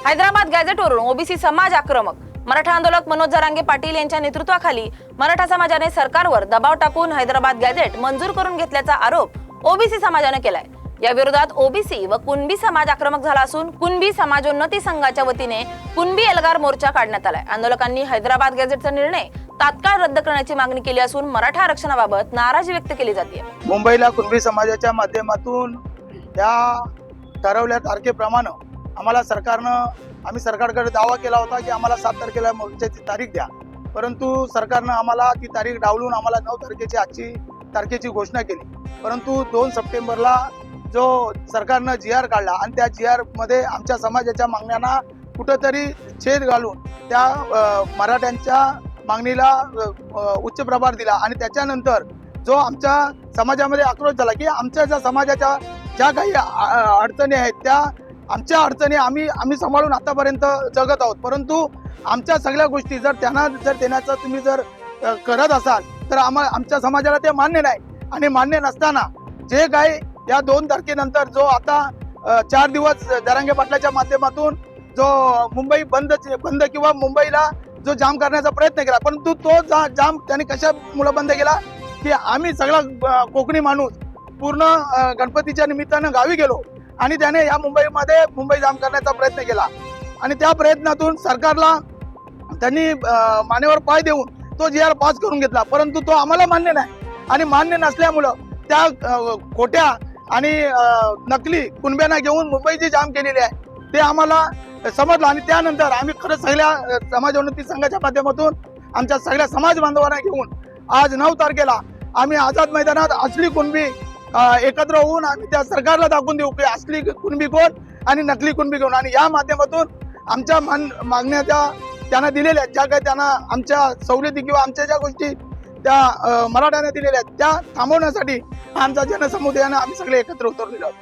Hyderabad गॅझेटवरून OBC समाज आक्रमक। मराठा आंदोलक मनोज जरांगे पाटील यांच्या नेतृत्वाखाली मराठा समाजाने सरकारवर दबाव टाकून हैदराबाद गॅझेट मंजूर करून घेतल्याचा आरोप ओबीसी समाजाने केलाय। या विरोधात ओबीसी व कुणबी समाज आक्रमक झाला असून कुणबी समाजोन्नती संघाच्या वतीने कुणबी एल्गार मोर्चा काढण्यात आलाय। आंदोलकांनी हैदराबाद गॅझेटचा निर्णय तात्काळ रद्द करण्याची मागणी केली असून मराठा आरक्षणाबाबत नाराजी व्यक्त केली जाते। मुंबईला कुणबी समाजाच्या माध्यमातून या ठरवल्या तारखेप्रमाणे आम्हाला आम्ही सरकारकडे दावा केला होता की आम्हाला 7 तारखेला मोर्चाची तारीख द्या, परंतु सरकारनं आम्हाला ती तारीख डावलून आम्हाला 9 तारखेची आजची तारखेची घोषणा केली। परंतु 2 सप्टेंबरला जो सरकारनं GR काढला आणि त्या GR मध्ये आमच्या समाजाच्या मागण्यांना कुठेतरी छेद घालून त्या मराठ्यांच्या मागणीला उच्च प्रभार दिला आणि त्याच्यानंतर जो आमच्या समाजामध्ये आक्रोश झाला की आमच्या ज्या समाजाच्या ज्या काही अडचणी आहेत त्या आमच्या अडचणी आम्ही सांभाळून आतापर्यंत जगत आहोत, परंतु आमच्या सगळ्या गोष्टी जर देण्याचं तुम्ही जर करत असाल तर आमच्या समाजाला ते मान्य नाही। आणि मान्य नसताना जे काही या 2 तारखेनंतर जो आता 4 दिवस जरांगे पाटलाच्या माध्यमातून जो मुंबई बंद किंवा मुंबईला जो जाम करण्याचा प्रयत्न केला, परंतु तो जाम त्यांनी कशामुळे बंद केला की आम्ही सगळा कोकणी माणूस पूर्ण गणपतीच्या निमित्तानं गावी गेलो आणि त्याने या मुंबईमध्ये मुंबई जाम करण्याचा प्रयत्न केला आणि त्या प्रयत्नातून सरकारला त्यांनी मानेवर पाय देऊन तो GR पास करून घेतला, परंतु तो आम्हाला मान्य नाही। आणि मान्य नसल्यामुळं त्या खोट्या आणि नकली कुणब्यांना घेऊन मुंबई जी जाम केलेली आहे ते आम्हाला समजलं आणि त्यानंतर आम्ही खरंच सगळ्या समाजोन्नती संघाच्या माध्यमातून आमच्या सगळ्या समाज बांधवांना घेऊन आज 9 तारखेला आम्ही आझाद मैदानात असली कुणबी एकत्र होऊन आम्ही त्या सरकारला दाखवून देऊ की असली कुणबी कोण आणि नकली कुणबी कोण। आणि या माध्यमातून आमच्या मागण्या त्यांना दिलेल्या ज्या काही त्यांना आमच्या सवलती किंवा आमच्या ज्या गोष्टी त्या मराठ्यांना दिलेल्या आहेत त्या थांबवण्यासाठी आमच्या जनसमुदायानं आम्ही सगळे एकत्र उतरलेलो आहोत।